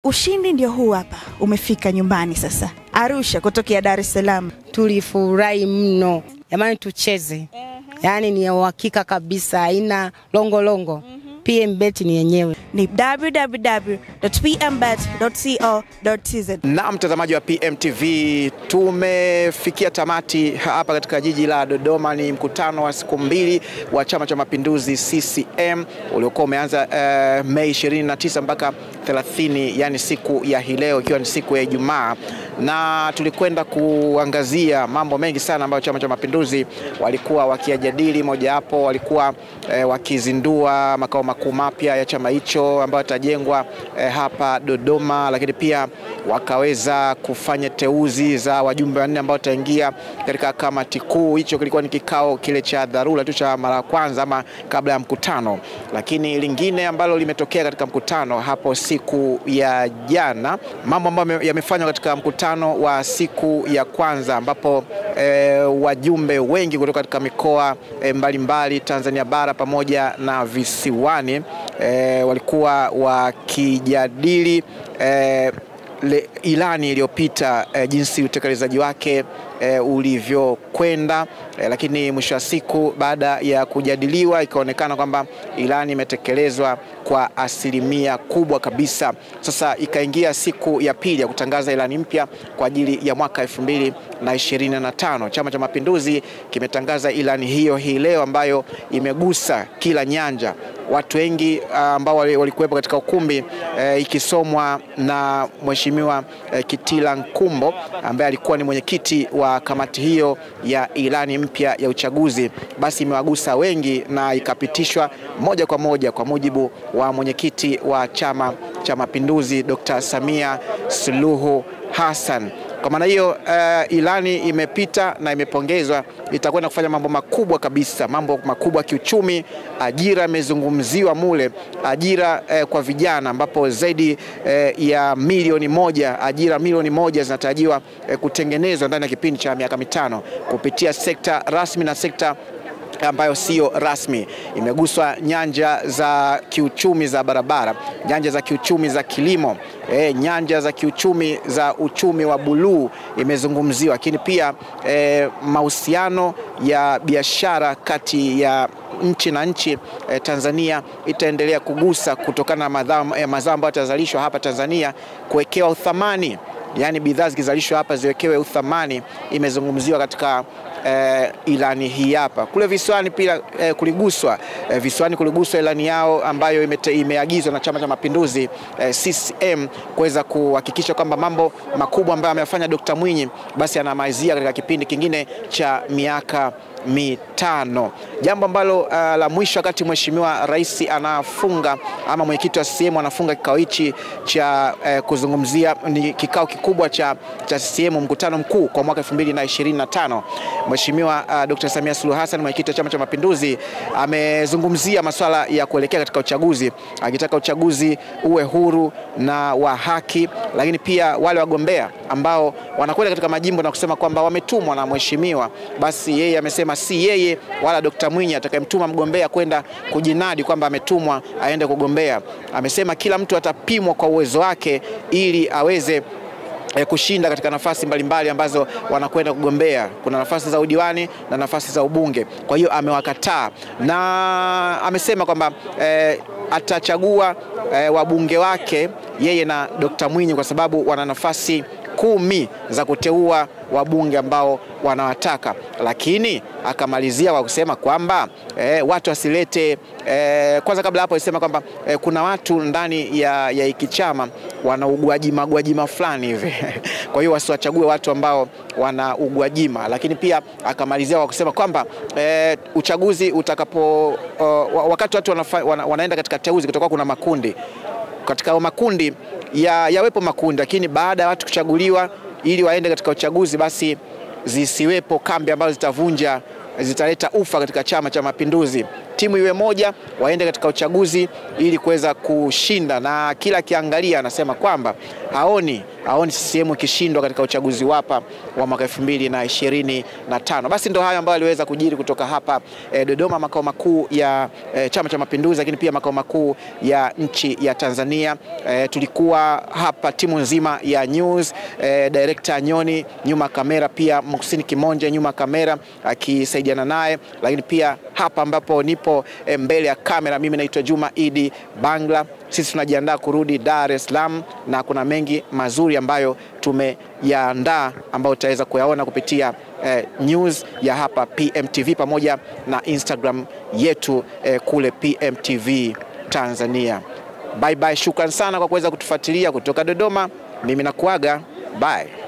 Ushindi ndio huu hapa, umefika nyumbani sasa. Arusha kutokea Dar es Salaam. Tulifurahi mno. Jamani tucheze. Yaani ni uhakika kabisa, haina longo. PMBet ni yenyewe. Ni www.pmbet.co.tz. Na mtazamaji wa PMTV, tumefikia tamati hapa katika jiji la Dodoma. Ni mkutano wa siku mbili wa Chama cha Mapinduzi CCM uliokuwa umeanza Mei 29 mpaka 30, yani siku ya hii leo ikiwa ni siku ya Ijumaa, na tulikwenda kuangazia mambo mengi sana ambayo Chama cha Mapinduzi walikuwa wakiyajadili. Moja hapo walikuwa wakizindua makao makuu mapya ya chama hicho ambayo yatajengwa hapa Dodoma, lakini pia wakaweza kufanya teuzi za wajumbe wanne ambao wataingia katika kamati kuu. Hicho kilikuwa ni kikao kile cha dharura tu cha mara kwanza ama kabla ya mkutano. Lakini lingine ambalo limetokea katika mkutano hapo siku ya jana, mambo ambayo yamefanywa katika mkutano wa siku ya kwanza, ambapo wajumbe wengi kutoka katika mikoa mbalimbali Tanzania bara pamoja na visiwani walikuwa wakijadili ilani iliyopita, jinsi utekelezaji wake ulivyokwenda, lakini mwisho wa siku baada ya kujadiliwa ikaonekana kwamba ilani imetekelezwa kwa asilimia kubwa kabisa. Sasa ikaingia siku ya pili ya kutangaza ilani mpya kwa ajili ya mwaka 2025. Chama cha Mapinduzi kimetangaza ilani hiyo hii leo ambayo imegusa kila nyanja. Watu wengi ambao walikuwepo katika ukumbi, ikisomwa na Mheshimiwa Kitila Nkumbo ambaye alikuwa ni mwenyekiti wa kamati hiyo ya ilani mpya ya uchaguzi, basi imewagusa wengi na ikapitishwa moja kwa moja kwa mujibu wa mwenyekiti wa Chama cha Mapinduzi Dr. Samia Suluhu Hassan. Kwa maana hiyo ilani imepita na imepongezwa, itakwenda kufanya mambo makubwa kabisa, mambo makubwa kiuchumi. Ajira imezungumziwa mule, ajira kwa vijana, ambapo zaidi ya milioni moja, ajira milioni moja zinatarajiwa kutengenezwa ndani ya kipindi cha miaka 5 kupitia sekta rasmi na sekta ambayo sio rasmi. Imeguswa nyanja za kiuchumi za barabara, nyanja za kiuchumi za kilimo, nyanja za kiuchumi za uchumi wa buluu imezungumziwa, lakini pia mahusiano ya biashara kati ya nchi na nchi. Tanzania itaendelea kugusa kutokana na mazao ambayo yatazalishwa hapa Tanzania kuwekewa uthamani, yani bidhaa zikizalishwa hapa ziwekewe uthamani, imezungumziwa katika ilani hii hapa. Kule visiwani pia kuliguswa, visiwani kuliguswa ilani yao ambayo imeagizwa na Chama cha Mapinduzi CCM kuweza kuhakikisha kwamba mambo makubwa ambayo ameyafanya Dr. Mwinyi basi anamalizia katika kipindi kingine cha miaka 5. Jambo ambalo la mwisho wakati Mheshimiwa Rais anafunga ama mwenyekiti wa CCM anafunga kikao hichi cha kuzungumzia, ni kikao kikubwa cha CCM, mkutano mkuu kwa mwaka 2025. Mheshimiwa Dr. Samia Suluhu Hassan, mwenyekiti wa Chama cha Mapinduzi, amezungumzia masuala ya kuelekea katika uchaguzi, akitaka uchaguzi uwe huru na wa haki, lakini pia wale wagombea ambao wanakwenda katika majimbo na kusema kwamba wametumwa na mheshimiwa, basi yeye amesema si yeye wala Dr. Mwinyi atakayemtuma mgombea kwenda kujinadi kwamba ametumwa aende kugombea. Amesema kila mtu atapimwa kwa uwezo wake ili aweze kushinda katika nafasi mbalimbali ambazo wanakwenda kugombea. Kuna nafasi za udiwani na nafasi za ubunge. Kwa hiyo amewakataa na amesema kwamba atachagua wabunge wake yeye na Dr. Mwinyi kwa sababu wana nafasi 10 za kuteua wabunge ambao wanawataka. Lakini akamalizia kwa kusema kwamba watu wasilete, kwanza kabla hapo alisema kwamba kuna watu ndani ya hiki chama wana ugwajima fulani hivi kwa hiyo wasiwachague watu ambao wana ugwajima. Lakini pia akamalizia kwa kusema kwamba uchaguzi utakapo, wakati watu wanaenda katika teuzi, kutoka kuna makundi, katika makundi yawepo makundi, lakini baada ya watu kuchaguliwa ili waende katika uchaguzi, basi zisiwepo kambi ambazo zitaleta ufa katika Chama cha Mapinduzi. timu iwe moja, waende katika uchaguzi ili kuweza kushinda, na kila kiangalia anasema kwamba haoni CCM ikishindwa katika uchaguzi wapa wa mwaka 2025. Basi ndio hayo ambayo aliweza kujiri kutoka hapa Dodoma, makao makuu ya Chama cha Mapinduzi, lakini pia makao makuu ya nchi ya Tanzania. Tulikuwa hapa timu nzima ya news, director Nyoni nyuma kamera, pia Muhsin Kimonje nyuma kamera akisaidiana naye, lakini pia hapa ambapo nipo mbele ya kamera mimi naitwa Juma Idi Bangla. Sisi tunajiandaa kurudi Dar es Salaam na kuna mengi mazuri ambayo tumeyaandaa ambayo utaweza kuyaona kupitia news ya hapa PMTV pamoja na Instagram yetu kule PMTV Tanzania. Bye bye, shukran sana kwa kuweza kutufuatilia kutoka Dodoma. Mimi nakuaga, bye.